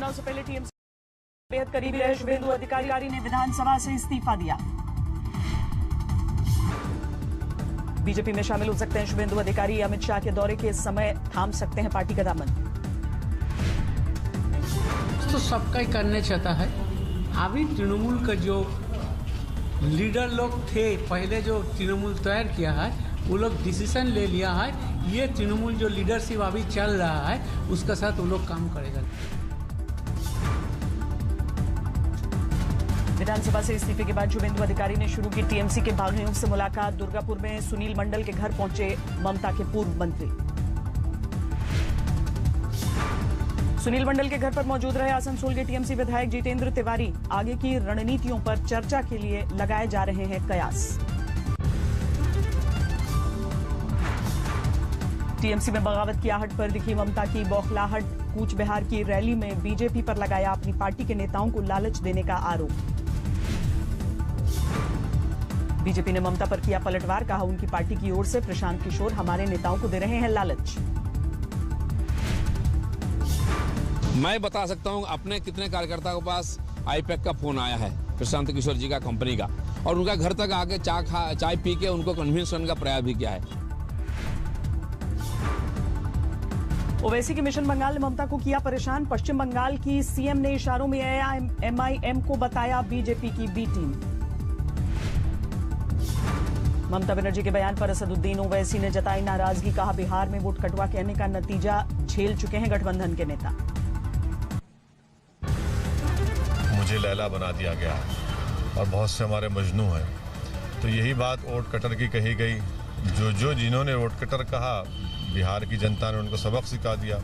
चुनाव से पहले टीएमसी बेहद करीबी रहे शुभेंदु अधिकारी ने विधानसभा से इस्तीफा दिया। बीजेपी में शामिल हो सकते हैं शुभेंदु अधिकारी। अमित शाह के दौरे के समय थाम सकते हैं पार्टी का दामन। तो सबका ही करने चाहता है। अभी तृणमूल का जो लीडर लोग थे पहले जो तृणमूल तैयार किया है वो लोग डिसीजन ले लिया है। ये तृणमूल जो लीडरशिप अभी चल रहा है उसका साथ वो लोग काम करेगा। विधानसभा से इस्तीफे के बाद शुभेंदु अधिकारी ने शुरू की टीएमसी के भागनियों से मुलाकात। दुर्गापुर में सुनील मंडल के घर पहुंचे ममता के पूर्व मंत्री। सुनील मंडल के घर पर मौजूद रहे आसनसोल के टीएमसी विधायक जितेंद्र तिवारी। आगे की रणनीतियों पर चर्चा के लिए लगाए जा रहे हैं कयास। टीएमसी में बगावत की आहट पर दिखी ममता की बौखलाहट। कूच बिहार की रैली में बीजेपी पर लगाया अपनी पार्टी के नेताओं को लालच देने का आरोप। बीजेपी ने ममता पर किया पलटवार। कहा उनकी पार्टी की ओर से प्रशांत किशोर हमारे नेताओं को दे रहे हैं लालच। मैं बता सकता हूं अपने कितने कार्यकर्ताओं के पास आईपैक का फोन आया है प्रशांत किशोर जी का कंपनी का, और उनका घर तक आके चाय पी के उनको कन्विंस करने का प्रयास भी किया है। ओवैसी के मिशन बंगाल ने ममता को किया परेशान। पश्चिम बंगाल की सीएम ने इशारों में एमआईएम को बताया बीजेपी की बी टीम। ममता बनर्जी के बयान पर असदुद्दीन ओवैसी ने जताई नाराजगी। कहा बिहार में वोट कटवा कहने का नतीजा झेल चुके हैं गठबंधन के नेता। मुझे लैला बना दिया गया और बहुत से हमारे मजनू हैं, तो यही बात वोट कटर की कही गई। जो जिन्होंने वोट कटर कहा बिहार की जनता ने उनको सबक सिखा दिया।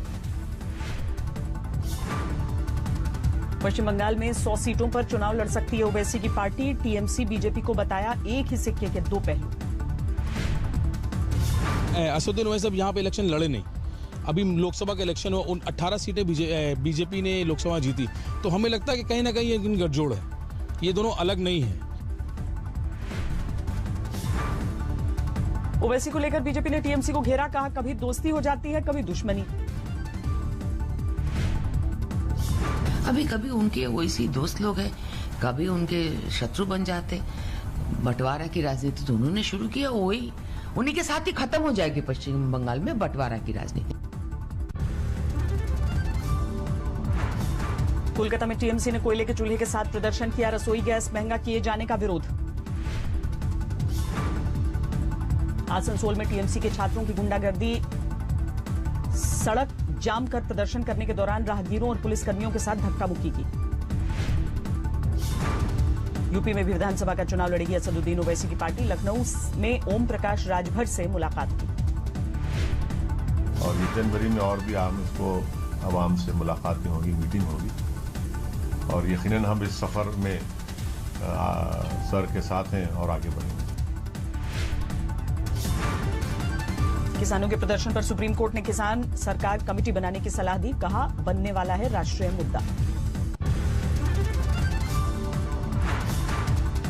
पश्चिम बंगाल में 100 सीटों पर चुनाव लड़ सकती है ओवैसी की पार्टी। टीएमसी बीजेपी को बताया एक ही सिक्के के दो पहलू। असदुद्दीन ओवैसी अब यहाँ पे इलेक्शन लड़े नहीं। अभी लोकसभा का इलेक्शन हुआ, उन 18 सीटें बीजेपी ने लोकसभा जीती, तो हमें लगता है कि कहीं ना कहीं ये गठजोड़ है, ये दोनों अलग नहीं है। ओवैसी को लेकर बीजेपी ने टीएमसी को घेरा। कहा कभी दोस्ती हो जाती है कभी दुश्मनी। अभी कभी उनके वैसी दोस्त लोग हैं, कभी उनके शत्रु बन जाते। बंटवारा की राजनीति तो उन्होंने शुरू किया, वही उन्हीं के साथ ही खत्म हो जाएगी पश्चिम बंगाल में बंटवारा की राजनीति। कोलकाता में टीएमसी ने कोयले के चूल्हे के साथ प्रदर्शन किया। रसोई गैस महंगा किए जाने का विरोध। आसनसोल में टीएमसी के छात्रों की गुंडागर्दी। सड़क जाम कर प्रदर्शन करने के दौरान राहगीरों और पुलिसकर्मियों के साथ धक्का मुक्की की। यूपी में भी विधानसभा का चुनाव लड़ेगी असदुद्दीन ओवैसी की पार्टी। लखनऊ में ओम प्रकाश राजभर से मुलाकात की। और जनवरी में और भी आवाम से मुलाकातें होगी, मीटिंग होगी, और यकीनन हम इस सफर में सर के साथ हैं और आगे बढ़ेंगे। किसानों के प्रदर्शन पर सुप्रीम कोर्ट ने किसान सरकार कमेटी बनाने की सलाह दी। कहा बनने वाला है राष्ट्रीय मुद्दा।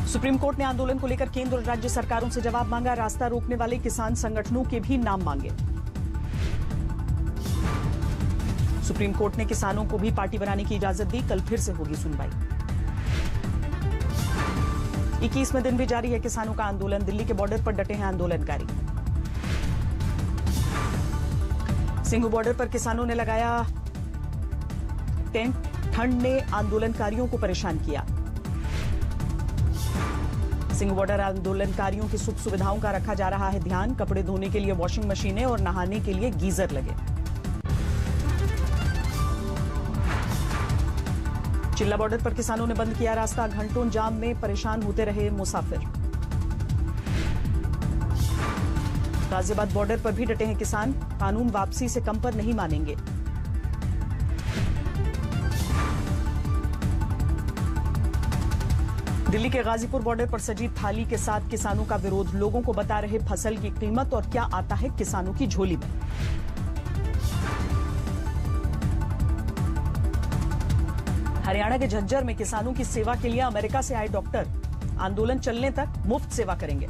सुप्रीम कोर्ट ने आंदोलन को लेकर केंद्र और राज्य सरकारों से जवाब मांगा। रास्ता रोकने वाले किसान संगठनों के भी नाम मांगे। सुप्रीम कोर्ट ने किसानों को भी पार्टी बनाने की इजाजत दी। कल फिर से होगी सुनवाई। 21वें दिन भी जारी है किसानों का आंदोलन। दिल्ली के बॉर्डर पर डटे हैं आंदोलनकारी। सिंघू बॉर्डर पर किसानों ने लगाया टेंट। ठंड ने आंदोलनकारियों को परेशान किया। सिंघू बॉर्डर आंदोलनकारियों की सुख सुविधाओं का रखा जा रहा है ध्यान। कपड़े धोने के लिए वॉशिंग मशीनें और नहाने के लिए गीजर लगे। चिल्ला बॉर्डर पर किसानों ने बंद किया रास्ता। घंटों जाम में परेशान होते रहे मुसाफिर। गाजियाबाद बॉर्डर पर भी डटे हैं किसान। कानून वापसी से कम पर नहीं मानेंगे। दिल्ली के गाजीपुर बॉर्डर पर सजी थाली के साथ किसानों का विरोध। लोगों को बता रहे फसल की कीमत और क्या आता है किसानों की झोली में। हरियाणा के झज्जर में किसानों की सेवा के लिए अमेरिका से आए डॉक्टर आंदोलन चलने तक मुफ्त सेवा करेंगे।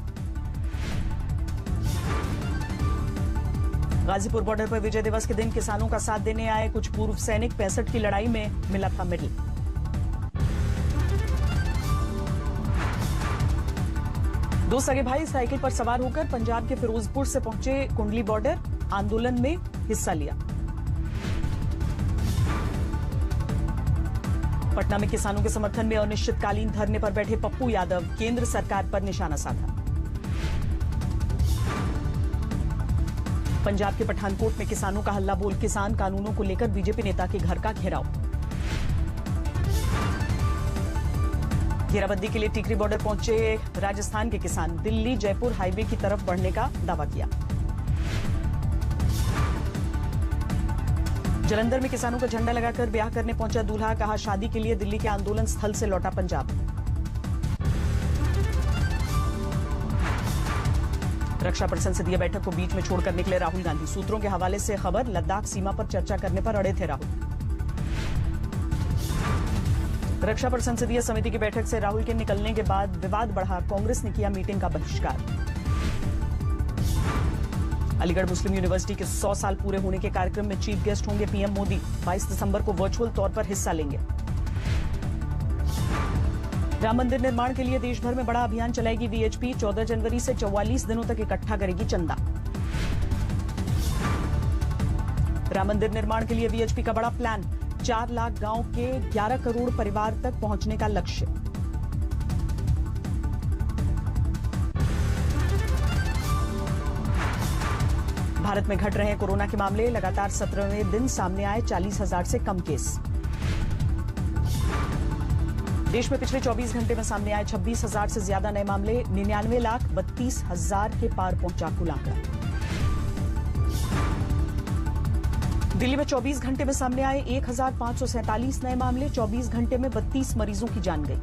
गाजीपुर बॉर्डर पर विजय दिवस के दिन किसानों का साथ देने आए कुछ पूर्व सैनिक 65 की लड़ाई में मिला था मेडल। दो सगे भाई साइकिल पर सवार होकर पंजाब के फिरोजपुर से पहुंचे कुंडली बॉर्डर, आंदोलन में हिस्सा लिया। पटना में किसानों के समर्थन में अनिश्चितकालीन धरने पर बैठे पप्पू यादव, केंद्र सरकार पर निशाना साधा। पंजाब के पठानकोट में किसानों का हल्ला बोल, किसान कानूनों को लेकर बीजेपी नेता के घर का घेराव। घेराबंदी के लिए टिकरी बॉर्डर पहुंचे राजस्थान के किसान, दिल्ली जयपुर हाईवे की तरफ बढ़ने का दावा किया। जलंधर में किसानों का झंडा लगाकर ब्याह करने पहुंचा दूल्हा, कहा शादी के लिए दिल्ली के आंदोलन स्थल से लौटा पंजाब। रक्षा पर संसदीय बैठक को बीच में छोड़कर निकले राहुल गांधी, सूत्रों के हवाले से खबर, लद्दाख सीमा पर चर्चा करने पर अड़े थे राहुल। रक्षा पर संसदीय समिति की बैठक से राहुल के निकलने के बाद विवाद बढ़ा, कांग्रेस ने किया मीटिंग का बहिष्कार। अलीगढ़ मुस्लिम यूनिवर्सिटी के 100 साल पूरे होने के कार्यक्रम में चीफ गेस्ट होंगे पीएम मोदी, 22 दिसंबर को वर्चुअल तौर पर हिस्सा लेंगे। राम मंदिर निर्माण के लिए देश भर में बड़ा अभियान चलाएगी वीएचपी, 14 जनवरी से 44 दिनों तक इकट्ठा करेगी चंदा। राम मंदिर निर्माण के लिए वीएचपी का बड़ा प्लान, 4 लाख गांव के 11 करोड़ परिवार तक पहुंचने का लक्ष्य। भारत में घट रहे हैं कोरोना के मामले, लगातार 17वें दिन सामने आए 40,000 से कम केस। देश में पिछले 24 घंटे में सामने आए 26,000 से ज्यादा नए मामले, 99,32,000 के पार पहुंचा कुल आंकड़ा। दिल्ली में 24 घंटे में सामने आए 1,547 नए मामले, 24 घंटे में 32 मरीजों की जान गई।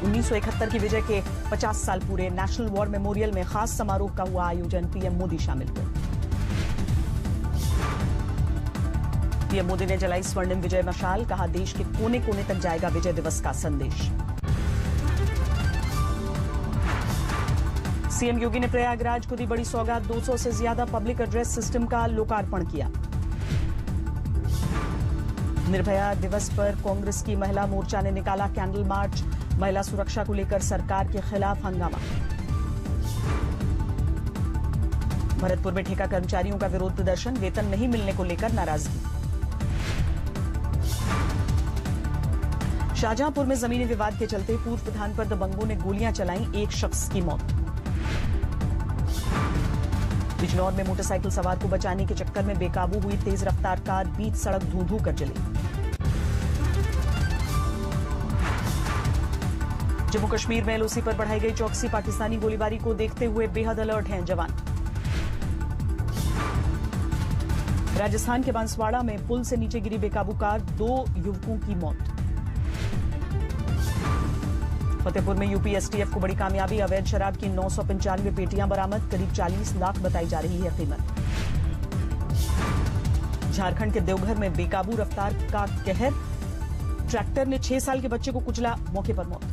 1971 की विजय के 50 साल पूरे, नेशनल वॉर मेमोरियल में खास समारोह का हुआ आयोजन, पीएम मोदी शामिल हुए। पीएम मोदी ने जलाई स्वर्णिम विजय मशाल, कहा देश के कोने कोने तक जाएगा विजय दिवस का संदेश। सीएम योगी ने प्रयागराज को दी बड़ी सौगात, 200 से ज्यादा पब्लिक एड्रेस सिस्टम का लोकार्पण किया। निर्भया दिवस पर कांग्रेस की महिला मोर्चा ने निकाला कैंडल मार्च, महिला सुरक्षा को लेकर सरकार के खिलाफ हंगामा। भरतपुर में ठेका कर्मचारियों का विरोध प्रदर्शन, वेतन नहीं मिलने को लेकर नाराजगी। शाहजहांपुर में जमीनी विवाद के चलते पूर्व प्रधान पर दबंगों ने गोलियां चलाई, एक शख्स की मौत। बिजनौर में मोटरसाइकिल सवार को बचाने के चक्कर में बेकाबू हुई तेज रफ्तार कार, बीच सड़क धू-धू कर जली। जम्मू कश्मीर में एलओसी पर बढ़ाई गई चौकसी, पाकिस्तानी गोलीबारी को देखते हुए बेहद अलर्ट हैं जवान। राजस्थान के बांसवाड़ा में पुल से नीचे गिरी बेकाबू कार, 2 युवकों की मौत। फतेहपुर में यूपी एसटीएफ को बड़ी कामयाबी, अवैध शराब की 995 पेटियां बरामद, करीब 40 लाख बताई जा रही है कीमत। झारखंड के देवघर में बेकाबू रफ्तार का कहर, ट्रैक्टर ने 6 साल के बच्चे को कुचला, मौके पर मौत।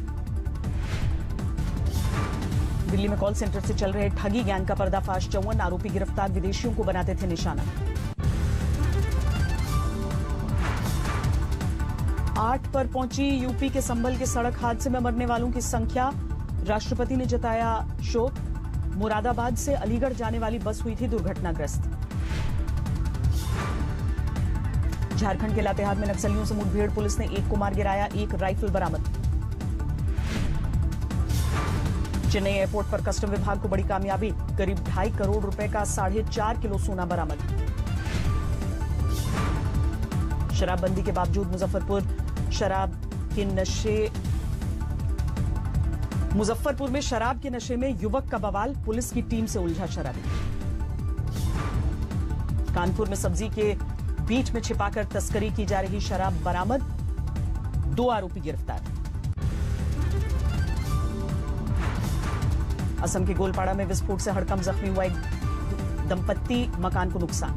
दिल्ली में कॉल सेंटर से चल रहे ठगी गैंग का पर्दाफाश, 54 आरोपी गिरफ्तार, विदेशियों को बनाते थे निशाना। 8 पर पहुंची यूपी के संभल के सड़क हादसे में मरने वालों की संख्या, राष्ट्रपति ने जताया शोक। मुरादाबाद से अलीगढ़ जाने वाली बस हुई थी दुर्घटनाग्रस्त। झारखंड के लातेहार में नक्सलियों से मुठभेड़, पुलिस ने 1 को मार गिराया, 1 राइफल बरामद। चेन्नई एयरपोर्ट पर कस्टम विभाग को बड़ी कामयाबी, करीब 2.5 करोड़ रुपए का 4.5 किलो सोना बरामद। शराबबंदी के बावजूद मुजफ्फरपुर में शराब के नशे में युवक का बवाल, पुलिस की टीम से उलझा शराबी। कानपुर में सब्जी के बीच में छिपाकर तस्करी की जा रही शराब बरामद, 2 आरोपी गिरफ्तार। असम के गोलपाड़ा में विस्फोट से हड़कंप, जख्मी हुआ एक दंपत्ति, मकान को नुकसान।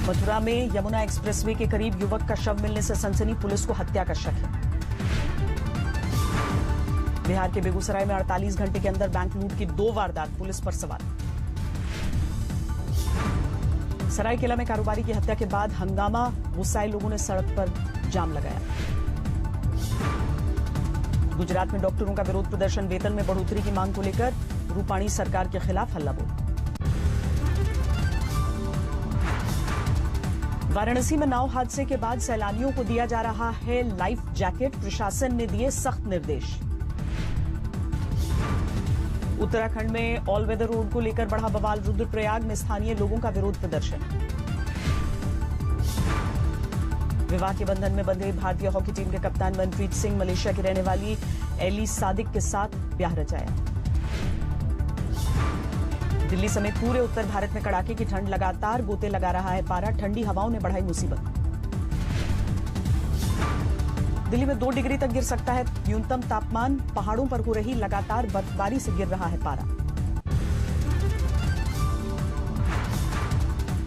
मथुरा में यमुना एक्सप्रेसवे के करीब युवक का शव मिलने से सनसनी, पुलिस को हत्या का शक है। बिहार के बेगूसराय में 48 घंटे के अंदर बैंक लूट की 2 वारदात, पुलिस पर सवार। सरायकेला में कारोबारी की हत्या के बाद हंगामा, गुस्साए लोगों ने सड़क पर जाम लगाया। गुजरात में डॉक्टरों का विरोध प्रदर्शन, वेतन में बढ़ोतरी की मांग को लेकर रूपाणी सरकार के खिलाफ हल्ला बोल। वाराणसी में नाव हादसे के बाद सैलानियों को दिया जा रहा है लाइफ जैकेट, प्रशासन ने दिए सख्त निर्देश। उत्तराखंड में ऑल वेदर रोड को लेकर बढ़ा बवाल, रुद्रप्रयाग में स्थानीय लोगों का विरोध प्रदर्शन। विवाह के बंधन में बंधे भारतीय हॉकी टीम के कप्तान मनप्रीत सिंह मलेशिया की रहने वाली एली सादिक के साथ ब्याह रचाया। दिल्ली समेत पूरे उत्तर भारत में कड़ाके की ठंड, लगातार गोते लगा रहा है पारा, ठंडी हवाओं ने बढ़ाई मुसीबत। दिल्ली में 2 डिग्री तक गिर सकता है न्यूनतम तापमान, पहाड़ों पर हो रही लगातार बर्फबारी से गिर रहा है पारा।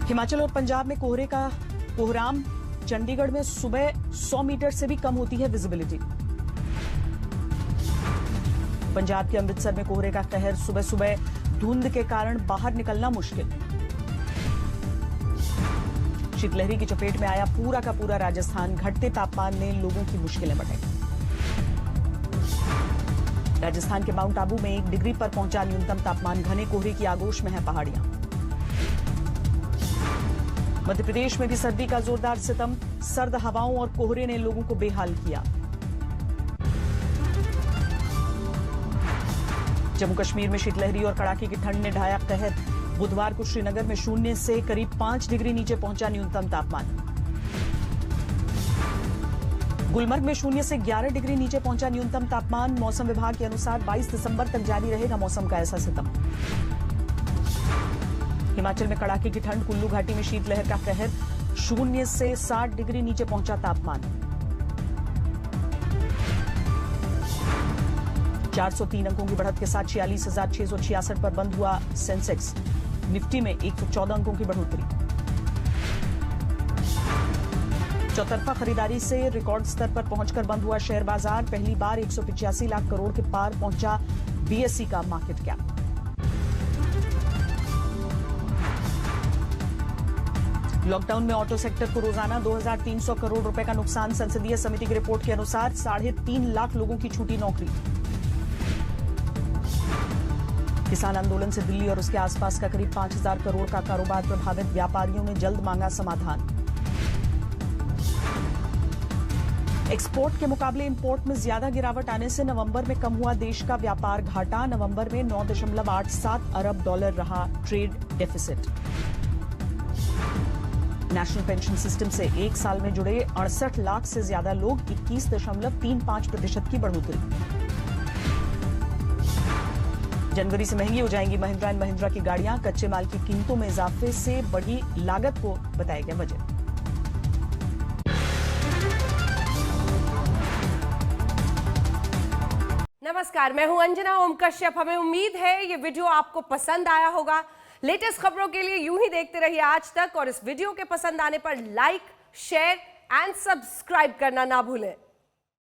हिमाचल और पंजाब में कोहरे का कोहराम, चंडीगढ़ में सुबह 100 मीटर से भी कम होती है विजिबिलिटी। पंजाब के अमृतसर में कोहरे का कहर, सुबह सुबह धुंध के कारण बाहर निकलना मुश्किल। शीतलहरी की चपेट में आया पूरा का पूरा राजस्थान, घटते तापमान ने लोगों की मुश्किलें बढ़ाई। राजस्थान के माउंट आबू में 1 डिग्री पर पहुंचा न्यूनतम तापमान, घने कोहरे की आगोश में है पहाड़ियां। मध्य प्रदेश में भी सर्दी का जोरदार सितम, सर्द हवाओं और कोहरे ने लोगों को बेहाल किया। जम्मू कश्मीर में शीतलहरी और कड़ाके की ठंड ने ढाया कहर, बुधवार को श्रीनगर में 0 से करीब 5 डिग्री नीचे पहुंचा न्यूनतम तापमान। गुलमर्ग में 0 से 11 डिग्री नीचे पहुंचा न्यूनतम तापमान। मौसम विभाग के अनुसार 22 दिसंबर तक जारी रहेगा मौसम का ऐसा सितम। हिमाचल में कड़ाके की ठंड, कुल्लू घाटी में शीतलहर का कहर, 0 से 60 डिग्री नीचे पहुंचा तापमान। 403 अंकों की बढ़त के साथ 46,666 पर बंद हुआ सेंसेक्स। निफ्टी में 114 अंकों की बढ़ोतरी। चौतरफा खरीदारी से रिकॉर्ड स्तर पर पहुंचकर बंद हुआ शेयर बाजार, पहली बार 185 लाख करोड़ के पार पहुंचा बीएसई का मार्केट कैप। लॉकडाउन में ऑटो सेक्टर को रोजाना 2,300 करोड़ रुपए का नुकसान, संसदीय समिति की रिपोर्ट के अनुसार 3.5 लाख लोगों की छूटी नौकरी। किसान आंदोलन से दिल्ली और उसके आसपास का करीब 5,000 करोड़ का कारोबार प्रभावित, व्यापारियों ने जल्द मांगा समाधान। एक्सपोर्ट के मुकाबले इंपोर्ट में ज्यादा गिरावट आने से नवंबर में कम हुआ देश का व्यापार घाटा, नवंबर में $9.87 अरब रहा trade deficit. National pension system से 1 साल में जुड़े 68 लाख से ज्यादा लोग, 21.35% की बढ़ोतरी। जनवरी से महंगी हो जाएंगी महिंद्रा एंड महिंद्रा की गाड़ियां, कच्चे माल की कीमतों में इजाफे से बढ़ी लागत को बताया गया वजह। नमस्कार, मैं हूं अंजना ओम कश्यप। हमें उम्मीद है ये वीडियो आपको पसंद आया होगा। लेटेस्ट खबरों के लिए यूं ही देखते रहिए आज तक, और इस वीडियो के पसंद आने पर लाइक, शेयर एंड सब्सक्राइब करना ना भूलें।